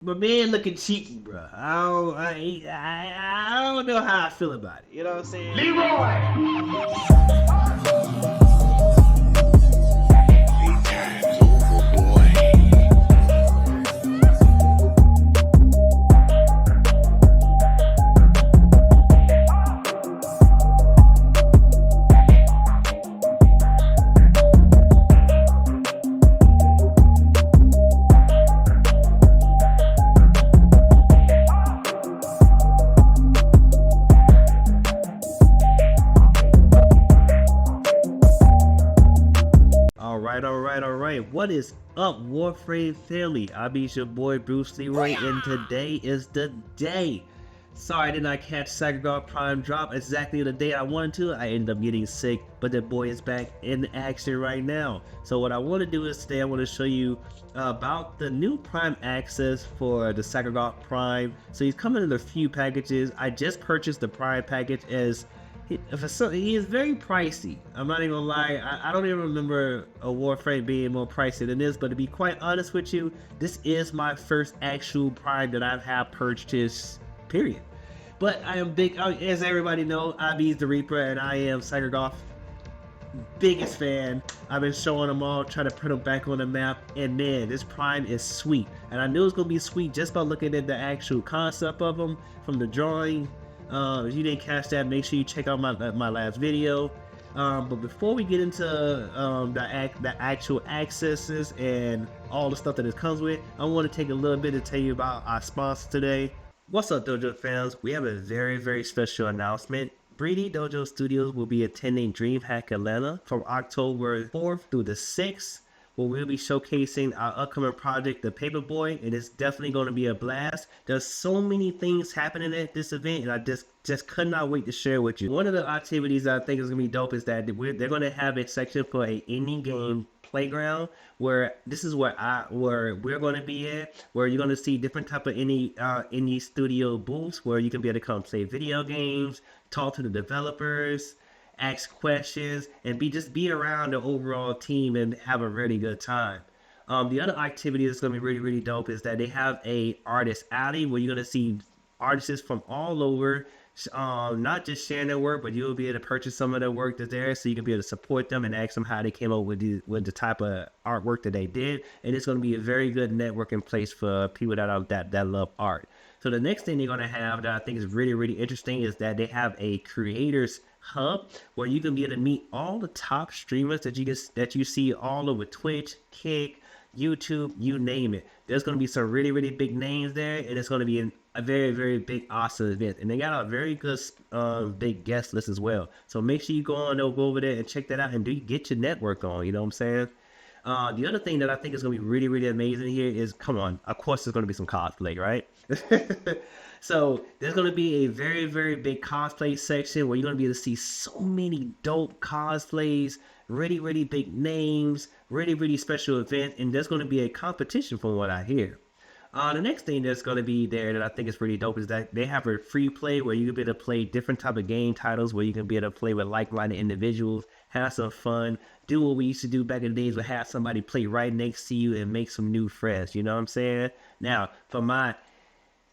My man looking cheeky, bro. I don't know how I feel about it. You know what I'm saying? Alright. What is up, Warframe family? I be your boy Bruce Leroy, and today is the day. Sorry I did not catch Sevagoth Prime drop exactly the day I wanted to. I ended up getting sick, but the boy is back in action right now. So what I want to do is today I want to show you about the new Prime Access for the Sevagoth Prime. So he's coming in a few packages. I just purchased the Prime package as he is very pricey. I'm not even gonna lie, I don't even remember a Warframe being more pricey than this, but to be quite honest with you, this is my first actual Prime that I've had purchased, period. But I am big, as everybody knows, IB's the Reaper, and I am Sevagoth's biggest fan. I've been showing them all, trying to put them back on the map, and man, this Prime is sweet. And I knew it was gonna be sweet just by looking at the actual concept of them, from the drawing. If you didn't catch that, make sure you check out my last video. But before we get into the actual accesses and all the stuff that it comes with, I want to take a little bit to tell you about our sponsor today. What's up, Dojo fans? We have a very special announcement. 3D Dojo Studios will be attending DreamHack Atlanta from October 4th through the 6th. Where we'll be showcasing our upcoming project, The Paperboy, and it's definitely going to be a blast. There's so many things happening at this event, and I just could not wait to share with you. One of the activities I think is going to be dope is that they're going to have a section for a indie game playground, where this is where we're going to be at, where you're going to see different type of indie studio booths, where you can be able to come play video games, talk to the developers, ask questions, and be around the overall team and have a really good time. The other activity that's going to be really dope is that they have a artist alley where you're going to see artists from all over, not just sharing their work, but you'll be able to purchase some of their work that's there, so you can be able to support them and ask them how they came up with the type of artwork that they did. And it's going to be a very good networking place for people that love art. So the next thing they're going to have that I think is really interesting is that they have a creators hub where you can be able to meet all the top streamers that you see all over Twitch, Kick, YouTube, you name it. There's going to be some really big names there, and it's going to be a very big awesome event. And they got a very good big guest list as well. So make sure you go over there and check that out and get your network on. You know what I'm saying? The other thing that I think is going to be really amazing here is, come on, of course there's going to be some cosplay, right? So there's going to be a very big cosplay section where you're going to be able to see so many dope cosplays, really big names, really special event, and there's going to be a competition from what I hear. The next thing that's going to be there that I think is pretty dope is that they have a free play where you can be able to play different type of game titles, where you can be able to play with like-minded individuals, have some fun, do what we used to do back in the days, where have somebody play right next to you and make some new friends. You know what I'm saying? Now, for my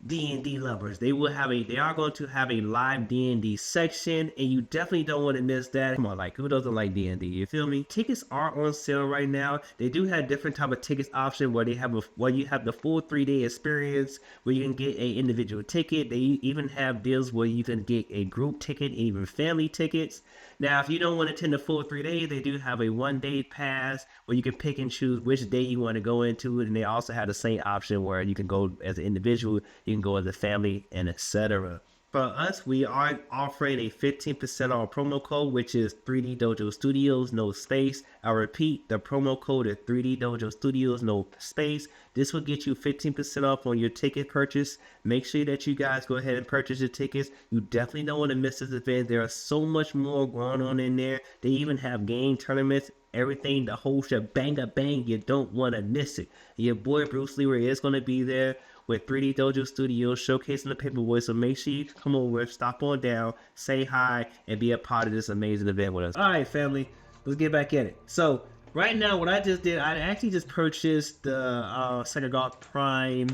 D&D lovers, they are going to have a live D&D section, and you definitely don't want to miss that. Come on, like, who doesn't like D&D? You feel me? Tickets are on sale right now. They do have different type of tickets option where you have the full 3-day experience, where you can get a individual ticket. They even have deals where you can get a group ticket, even family tickets. Now, if you don't want to attend the full 3 days, they do have a 1-day pass where you can pick and choose which day you want to go into it. And they also have the same option where you can go as an individual, you can go as a family, and etc. For us, we are offering a 15% off promo code, which is 3D Dojo Studios, no space. I repeat, the promo code is 3D Dojo Studios, no space. This will get you 15% off on your ticket purchase. Make sure that you guys go ahead and purchase your tickets. You definitely don't want to miss this event. There are so much more going on in there. They even have game tournaments, everything, the whole shebang. You don't want to miss it. Your boy Bruce Leroy is going to be there with 3D Dojo Studios showcasing the Paperboy, so make sure you come over, stop on down, say hi, and be a part of this amazing event with us. Alright family, let's get back at it. So right now what I just did, I actually just purchased the Sevagoth Prime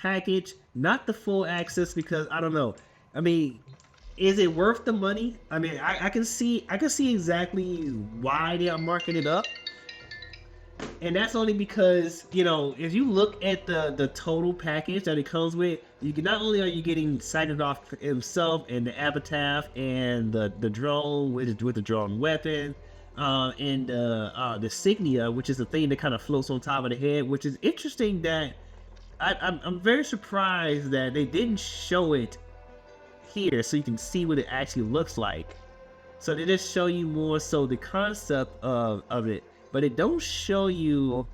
package, not the full access, because I don't know. I mean, is it worth the money? I mean, I can see exactly why they are marking it up, and that's only because, you know, if you look at the total package that it comes with, you can, not only are you getting Sevagoth himself and the epitaph and the drone with the drone weapon, and the signia, which is the thing that kind of floats on top of the head, which is interesting. That I'm very surprised that they didn't show it here so you can see what it actually looks like. So they just show you more so the concept of it, but it don't show you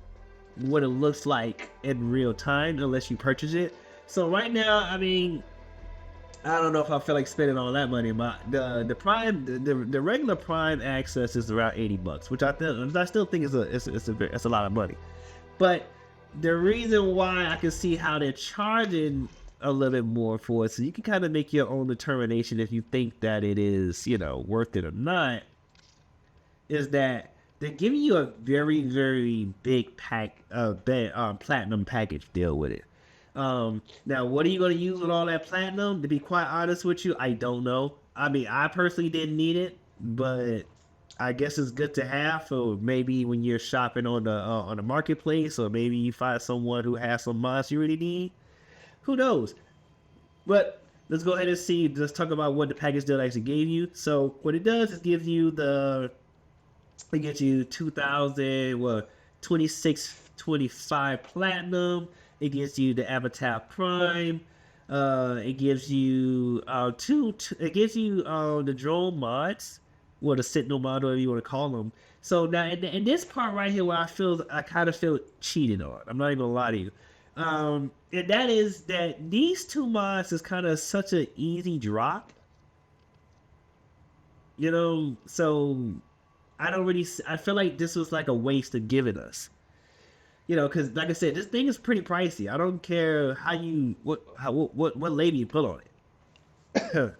what it looks like in real time unless you purchase it. So right now, I mean, I don't know if I feel like spending all that money. But the regular Prime Access is around $80, which I still think is a lot of money. But the reason why I can see how they're charging a little bit more for it, so you can kind of make your own determination if you think that it is, you know, worth it or not, is that they're giving you a very, very big platinum package deal with it. Now, what are you going to use with all that platinum? To be quite honest with you, I don't know. I mean, I personally didn't need it, but I guess it's good to have for maybe when you're shopping on the marketplace, or maybe you find someone who has some mods you really need. Who knows? But let's go ahead and see. Let's talk about what the package deal actually gave you. So what it does is gives you it gets you 2625 platinum. It gives you the Avatar Prime. It gives you it gives you the drone mods, or the Sentinel mod, whatever you want to call them. So now in this part right here, where I kind of feel cheated on. I'm not even gonna lie to you. And that is that these two mods is kind of such an easy drop, you know. So I feel like this was like a waste of giving us, you know, because like I said, this thing is pretty pricey. I don't care what label you put on it.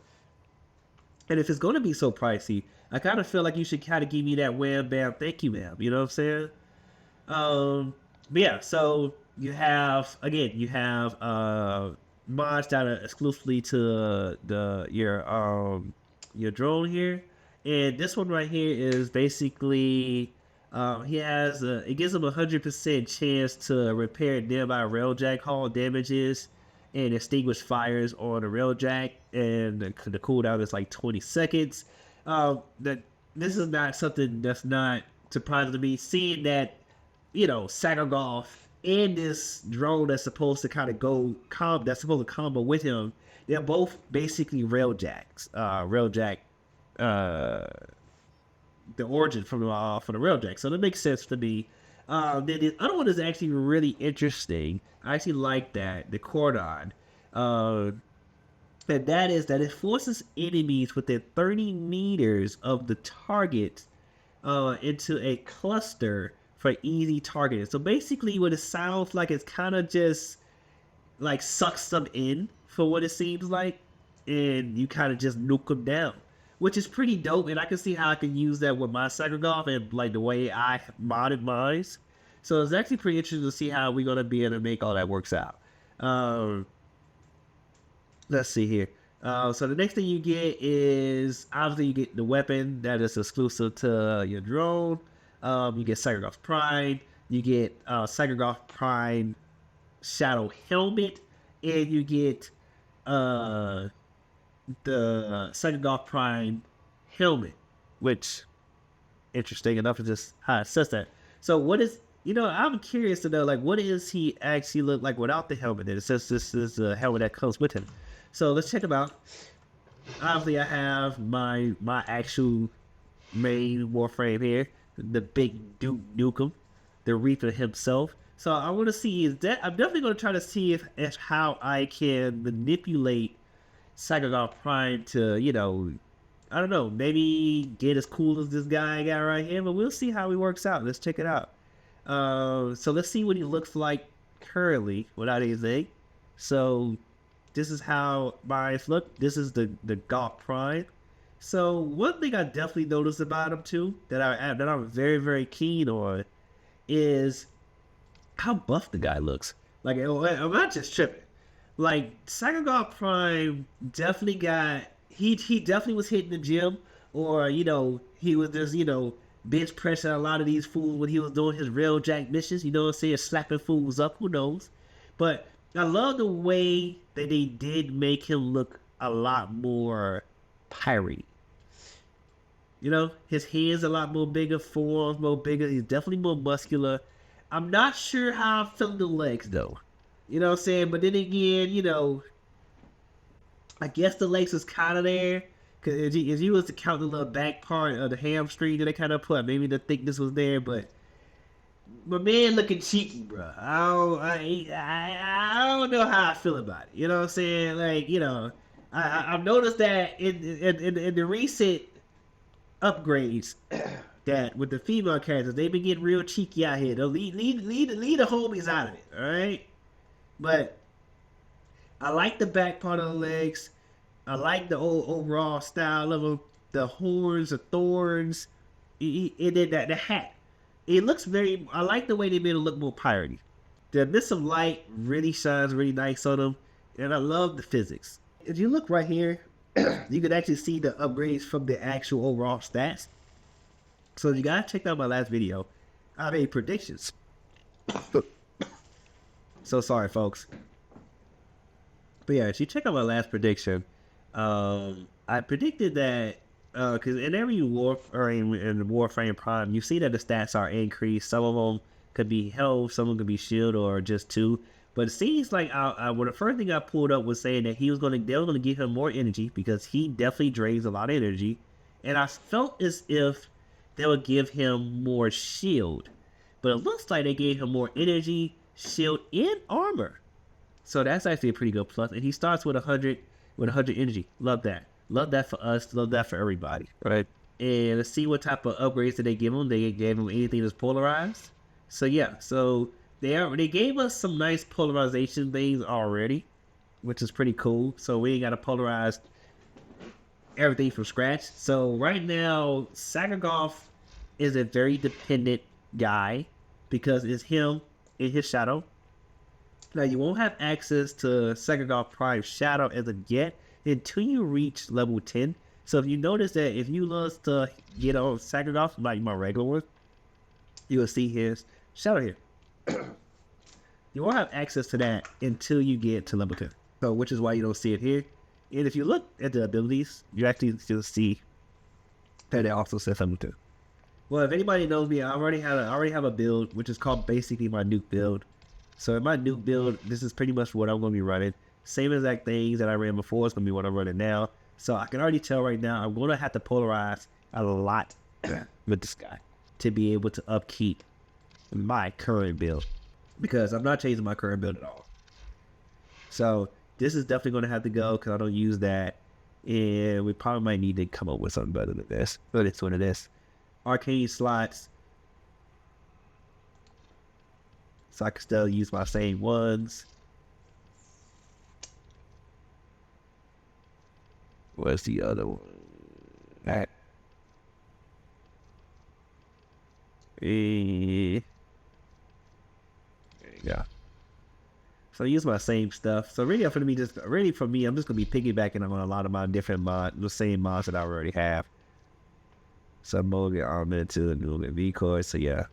And if it's going to be so pricey, I kind of feel like you should kind of give me that wham bam thank you ma'am, you know what I'm saying? But yeah, so you have mods that are exclusively to your drone here, and this one right here is basically it gives him 100% chance to repair nearby railjack hull damages and extinguish fires on a railjack, and the cooldown is like 20 seconds. This is not something that's not surprising to me, seeing that, you know, Sevagoth and this drone that's supposed to kind of combo with him, they're both basically railjacks. Railjack, the origin from the railjack. So that makes sense to me. The other one is actually really interesting. I actually like that, the cordon. And that is that it forces enemies within 30 meters of the target into a cluster for easy targeting. So basically what it sounds like, it's kind of just like sucks them in for what it seems like, and you kind of just nuke them down, which is pretty dope. And I can see how I can use that with my Sevagoth and like the way I modded mine. So it's actually pretty interesting to see how we're going to be able to make all that works out. Let's see here. So the next thing you get is, obviously you get the weapon that is exclusive to your drone. You get Sevagoth Prime. You get Sevagoth Prime Shadow Helmet, and you get the Sevagoth Prime Helmet, which, interesting enough, is just how it says that. So what is, you know, I'm curious to know, like, what does he actually look like without the helmet? And it says this is a helmet that comes with him. So let's check him out. Obviously, I have my actual main Warframe here, the big Duke Nukem, the Reaper himself. So I want to see, I'm definitely going to try to see if how I can manipulate Sevagoth Prime to, you know, I don't know, maybe get as cool as this guy got right here, but we'll see how he works out. Let's check it out. So let's see what he looks like currently without anything. So this is how mine look. This is the Goth Prime. So one thing I definitely noticed about him too, that I'm very, very keen on, is how buff the guy looks. Like, I'm not just tripping. Like Sevagoth Prime definitely got he definitely was hitting the gym, or he was just bench pressing a lot of these fools when he was doing his real jack missions. You know what I'm saying, slapping fools up. Who knows? But I love the way that they did make him look a lot more pirate. His hands a lot more bigger, forearms more bigger. He's definitely more muscular. I'm not sure how I feel the legs though. You know what I'm saying? But then again, I guess the legs is kind of there. Because if you was to count the little back part of the hamstring that they kind of put, maybe the thickness was there. But my man looking cheeky, bro. I don't know how I feel about it. You know what I'm saying? Like, I've noticed that in the recent upgrades that with the female characters, they've been getting real cheeky out here. They'll lead the homies out of it, alright? But I like the back part of the legs. I like the overall style of them. The horns, the thorns, and then the hat. It looks very. I like the way they made it look more piratey. The Mist of Light really shines really nice on them, and I love the physics. If you look right here, you can actually see the upgrades from the actual overall stats. So you gotta check out my last video. I made predictions. So sorry, folks. But yeah, if you check out my last prediction, I predicted that because in every in Warframe Prime, you see that the stats are increased. Some of them could be health, some of them could be shield, or just two. But it seems like well, the first thing I pulled up was saying that they were going to give him more energy because he definitely drains a lot of energy, and I felt as if they would give him more shield, but it looks like they gave him more energy, shield, and armor. So that's actually a pretty good plus. And he starts with 100 energy. Love that. Love that for us. Love that for everybody. Right. And let's see what type of upgrades did they give him. They gave him anything that's polarized. So yeah. So they gave us some nice polarization things already, which is pretty cool. So we ain't got to polarize everything from scratch. So right now, Sevagoth is a very dependent guy because it's him and his shadow. Now, you won't have access to Sevagoth Prime Shadow as of yet until you reach level 10. So if you notice that if you love to get on Sevagoth, like my regular one, you will see his shadow here. You won't have access to that until you get to level 10. So, which is why you don't see it here. And if you look at the abilities, you actually still see that it also says level 2. Well, if anybody knows me, I already have a build, which is called basically my nuke build. So in my nuke build, this is pretty much what I'm going to be running. Same exact things that I ran before is going to be what I'm running now. So I can already tell right now I'm going to have to polarize a lot with this guy to be able to upkeep my current build. Because I'm not changing my current build at all. So this is definitely going to have to go because I don't use that. And we probably might need to come up with something better than this. But it's what it is. Arcane slots. So I can still use my same ones. Where's the other one? That. There you go. So I use my same stuff. So really, for me, I'm just gonna be piggybacking on a lot of my different the same mods that I already have. So Mogan Armament to the Mogan V-Core. So yeah.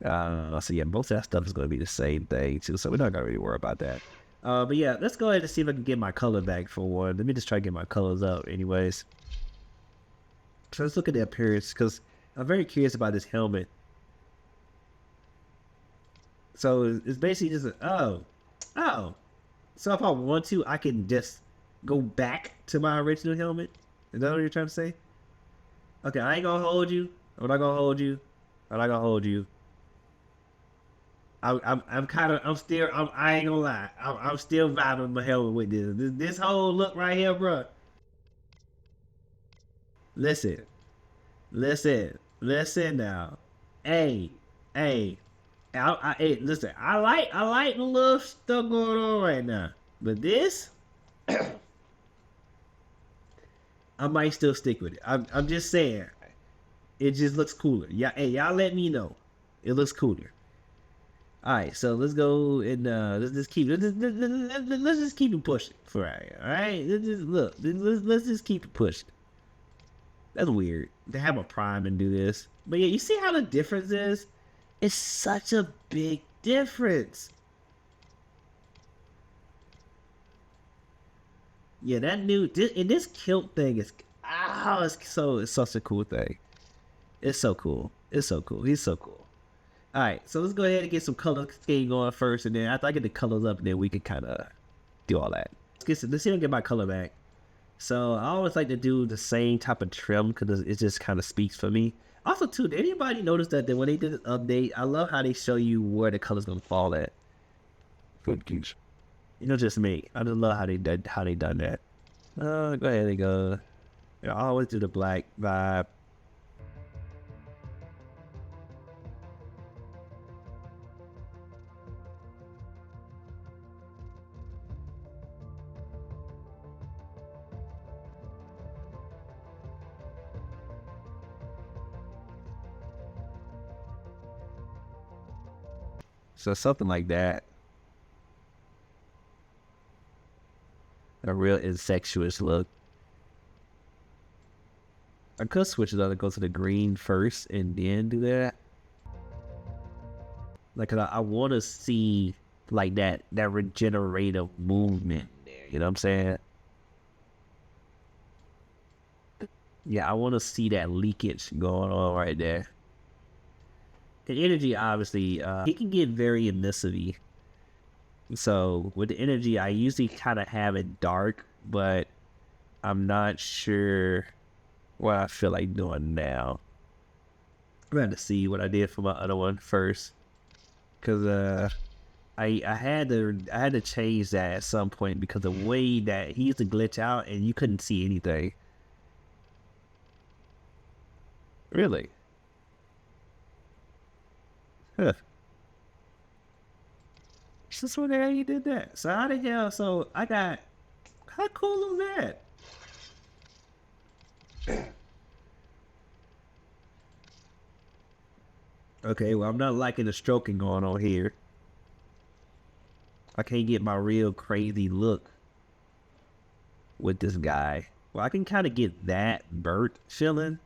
Most of that stuff is going to be the same thing too, so we're not going to really worry about that. But yeah, let's go ahead and see if I can get my color back for one. Let me just try to get my colors up anyways. So let's look at the appearance, because I'm very curious about this helmet. So it's basically just oh. So if I want to, I can just go back to my original helmet? Is that what you're trying to say? Okay, I ain't going to hold you. I'm not going to hold you. I'm not going to hold you. I ain't gonna lie. I'm still vibing my helmet with this whole look right here, bro. Listen now. Hey, listen. I like the little stuff going on right now, but this, I might still stick with it. I'm just saying, it just looks cooler. Yeah, hey, y'all let me know. It looks cooler. All right, so let's go and let's just keep let's just keep it pushing for right. All right, let's just look. Let's just keep it pushing. That's weird to have a prime and do this, but yeah, you see how the difference is? It's such a big difference. Yeah, that new and this kilt thing is it's such a cool thing. It's so cool. It's so cool. He's so cool. All right, so let's go ahead and get some color scheme going first, and then after I get the colors up, then we can kind of do all that. Let's see if I can get my color back. So I always like to do the same type of trim because it just kind of speaks for me. Also, too, did anybody notice that when they did this update, I love how they show you where the color's gonna fall at. Good geese. You know, just me. I just love how they done that. Go ahead and go. I always do the black vibe. So something like that. A real incestuous look. I could switch it up and go to the green first and then do that. Like, I want to see like that regenerative movement there. You know what I'm saying? Yeah, I want to see that leakage going on right there. The energy, obviously, he can get very emissive. So with the energy, I usually kind of have it dark, but I'm not sure what I feel like doing now. I'm going to see what I did for my other one first, cause I had to change that at some point because the way that he used to glitch out and you couldn't see anything. Really? Huh. Since when the hell you did that? So how the hell? So I got. How cool is that? Okay, well I'm not liking the stroking going on here. I can't get my real crazy look with this guy. Well, I can kind of get that burnt feeling.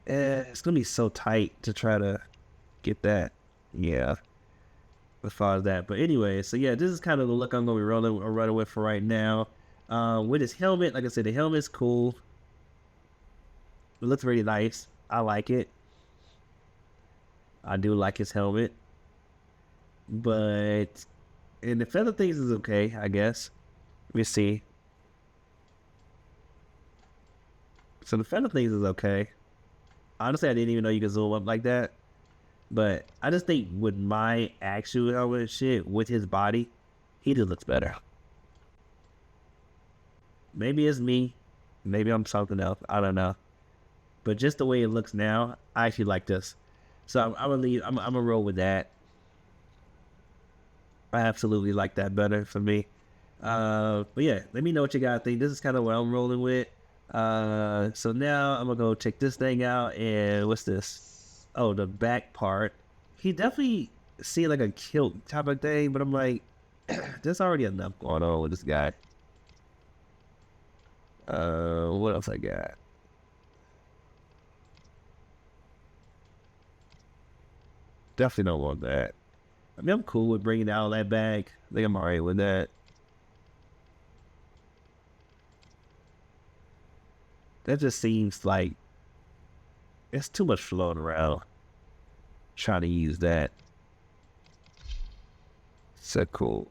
It's gonna be so tight to try to get that. Yeah, as far as that. But anyway, so yeah, this is kind of the look I'm gonna be running with for right now. With his helmet, like I said, the helmet's cool. It looks really nice. I like it. I do like his helmet. But and the feather things is okay, I guess. Let me see. So the feather things is okay. Honestly, I didn't even know you could zoom up like that. But I just think with my actual helmet shit, with his body, he just looks better. Maybe it's me. Maybe I'm something else. I don't know. But just the way it looks now, I actually like this. So I'm gonna roll with that. I absolutely like that better for me. But yeah, let me know what you guys think. This is kind of what I'm rolling with. So now I'm gonna go check this thing out. And what's this? Oh, the back part. He definitely seemed like a kilt type of thing, but I'm like, there's already enough going on with this guy. What else I got? Definitely don't want that. I mean, I'm cool with bringing out that bag. I think I'm alright with that. That just seems like it's too much floating around. Trying to use that. So cool.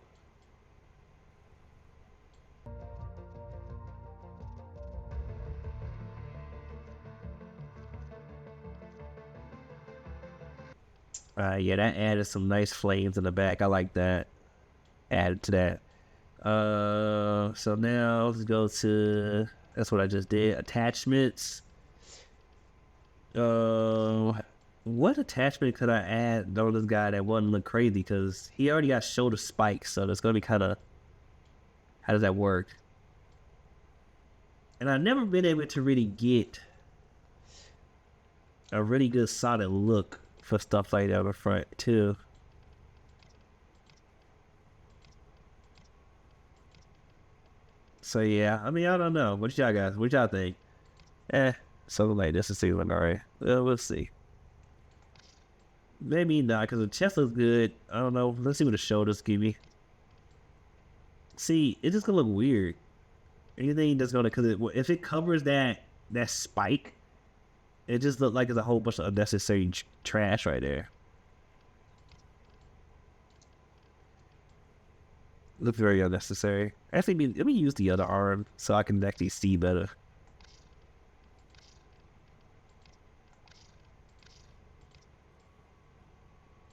Yeah, that added some nice flames in the back. I like that. Added to that. So now let's go to, that's what I just did. Attachments. What attachment could I add on this guy that wouldn't look crazy? Because he already got shoulder spikes, so that's gonna be kind of, how does that work? And I've never been able to really get a really good solid look for stuff like that on the front too. So yeah, I mean, I don't know. What y'all guys? What y'all think? Something like this is seeming alright. Well, we'll see. Maybe not, because the chest looks good. I don't know. Let's see what the shoulders give me. See, it's just gonna look weird. Anything that's gonna, because if it covers that spike, it just look like it's a whole bunch of unnecessary trash right there. Looks very unnecessary. Actually, let me use the other arm so I can actually see better.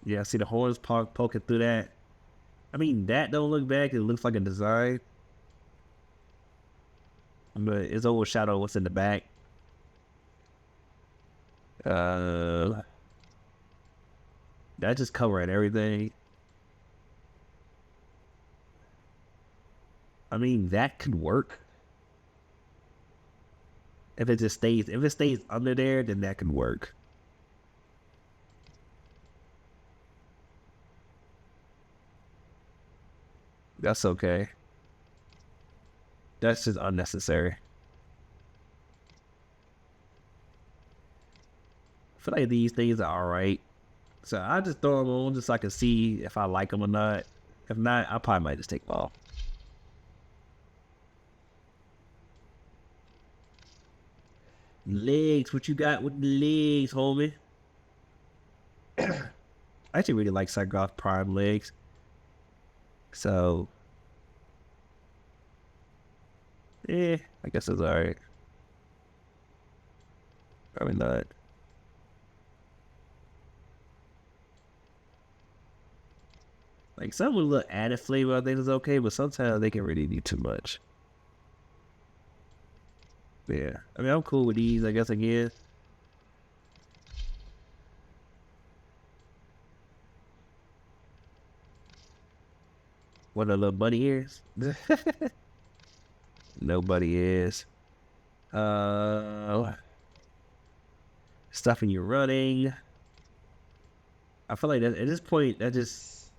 Yeah, see the horns poking through that. I mean, that don't look bad 'cause it looks like a design. But it's overshadowed what's in the back. That just covering everything. I mean, that could work. If it stays under there, then that could work. That's okay. That's just unnecessary. I feel like these things are alright. So I just throw them on just so I can see if I like them or not. If not, I probably might just take them off. Legs, what you got with the legs, homie? I actually really like Sevagoth Prime legs. So, I guess it's alright. Probably not. Like, some with a little added flavor I think is okay, but sometimes they can really do too much. Yeah, I mean, I'm cool with these, I guess, again. What, a little bunny ears? Nobody is. Stuff when you're running. I feel like that at this point, that's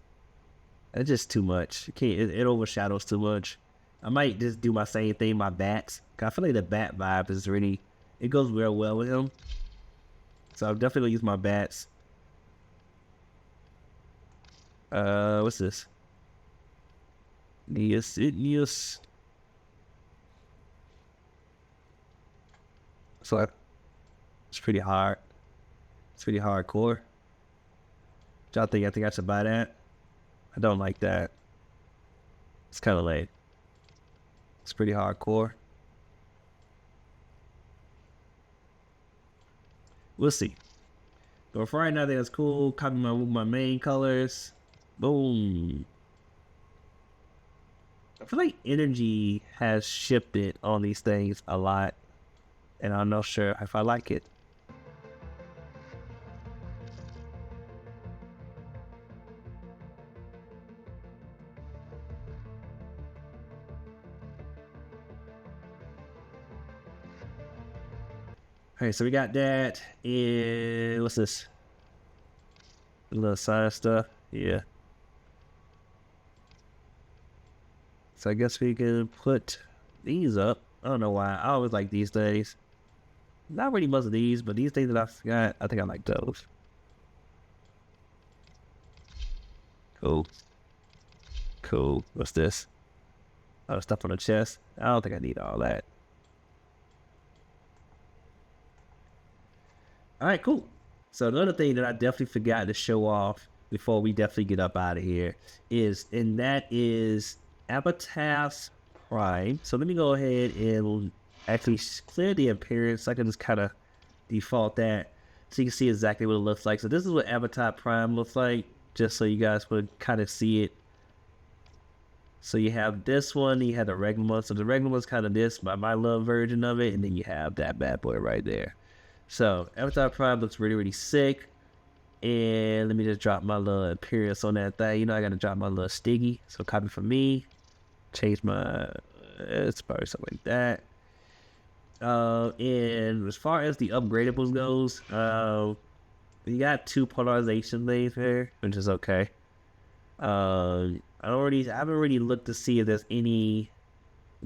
just too much. It overshadows too much. I might just do my same thing, my bats. I feel like the bat vibe is really, it goes real well with him. So I'm definitely gonna use my bats. What's this? Neos. So it's pretty hard. It's pretty hardcore. Y'all think I think I should buy that? I don't like that. It's kind of late. It's pretty hardcore. We'll see. But for right now, I think that's cool. Copy my main colors. Boom. I feel like energy has shifted on these things a lot, and I'm not sure if I like it. Alright, so we got that, and what's this? A little side stuff, yeah. So I guess we can put these up. I don't know why, I always like these things. Not really much of these, but these things that I forgot, I think I like those. Cool. Cool, what's this? Oh, stuff on the chest. I don't think I need all that. Alright, cool. So another thing that I definitely forgot to show off before we definitely get up out of here is, and that is Sevagoth Prime. So let me go ahead and actually clear the appearance. I can just kind of default that so you can see exactly what it looks like. So this is what Sevagoth Prime looks like, just so you guys would kind of see it. So you have this one, you have the regular one. So the regular one's kind of this, my little version of it, and then you have that bad boy right there. So Sevagoth Prime looks really, really sick. And let me just drop my little appearance on that thing. You know, I gotta drop my little sticky. So copy from me. Change my, it's probably something like that. And as far as the upgradables goes, You got 2 polarization lanes here, which is okay. I haven't really looked to see if there's any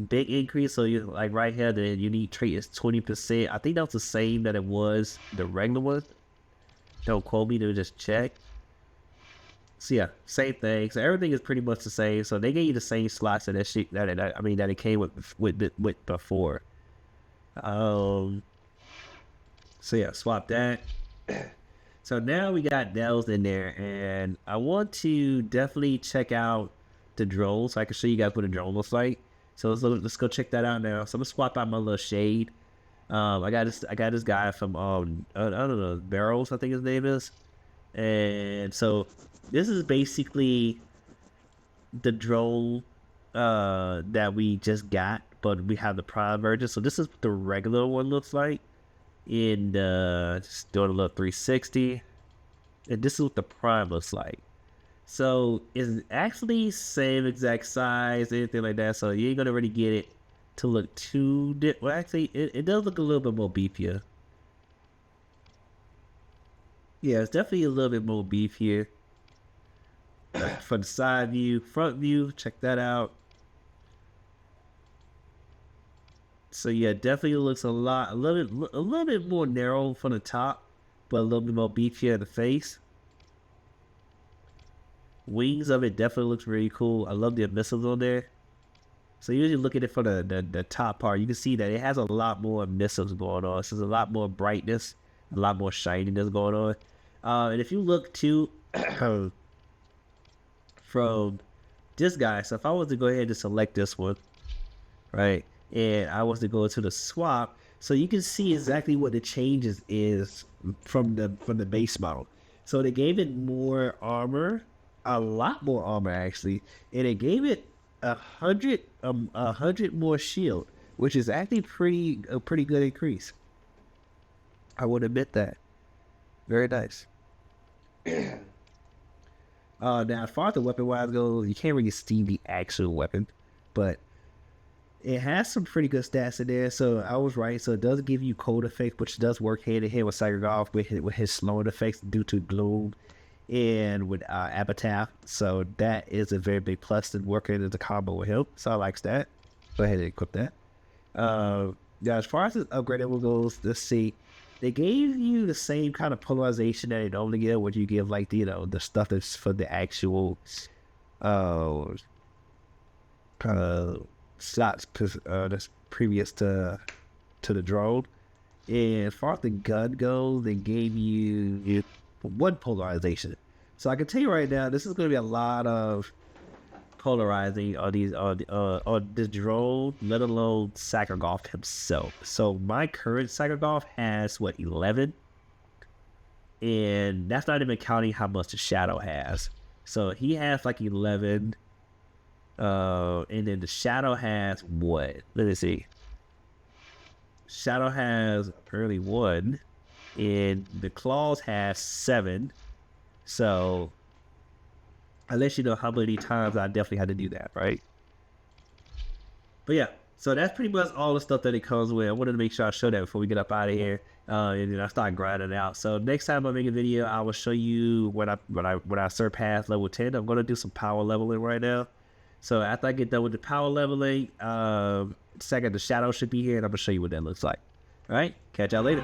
big increase. So you like right here, the unique trait is 20%. I think that's the same that it was the regular one. Don't quote me, to just check. So yeah, same thing. So everything is pretty much the same. So they gave you the same slots that it came with before. So yeah, swap that. So now we got Dells in there, and I want to definitely check out the drone so I can show you guys what a drone looks like. So let's go check that out now. So I'm gonna swap out my little shade. I got this guy from I don't know, Barrels, I think his name is. And so this is basically the drone that we just got, but we have the Prime version. So this is what the regular one looks like. And just doing a little 360. And this is what the Prime looks like. So it's actually same exact size, anything like that. So you ain't gonna really get it to look too well, actually it does look a little bit more beefier. Yeah, it's definitely a little bit more beefier. For the side view, front view, check that out. So yeah, definitely looks a little bit more narrow from the top, but a little bit more beefier in the face. Wings of it definitely looks really cool. I love the missiles on there. So usually look at it from the top part, you can see that it has a lot more missiles going on. So there's a lot more brightness, a lot more shininess going on. And if you look too from this guy, so if I was to go ahead and select this one, right, and I was to go to the swap, so you can see exactly what the changes is from the base model. So they gave it more armor, a lot more armor actually, and it gave it 100 more shield, which is actually a pretty good increase. I would admit that. Very nice. Now as far as the weapon wise goes, you can't really see the actual weapon, but it has some pretty good stats in there. So I was right. So it does give you cold effect, which does work hand in hand with Sevagoth with his slowing effects due to gloom and with Epitaph. So that is a very big plus in working as a combo with him. So I like that. Go ahead and equip that. Now as far as the upgradable goes, let's see. They gave you the same kind of polarization that they normally give, what you give like the stuff that's for the actual slots that's previous to the drone. And as far as the gun goes, they gave you 1 polarization. So I can tell you right now, this is going to be a lot of polarizing on this drone, let alone Sevagoth himself. So my current Sevagoth has 11, and that's not even counting how much the Shadow has. So he has like 11, and then the Shadow has what? Let me see. Shadow has apparently 1, and the Claws has 7. So I let you know how many times I definitely had to do that, right? But yeah, so that's pretty much all the stuff that it comes with. I wanted to make sure I show that before we get up out of here, and then I start grinding out. So next time I make a video, I will show you when I surpass level 10. I'm gonna do some power leveling right now. So after I get done with the power leveling, second the Shadow should be here, and I'm gonna show you what that looks like. All right, catch y'all later.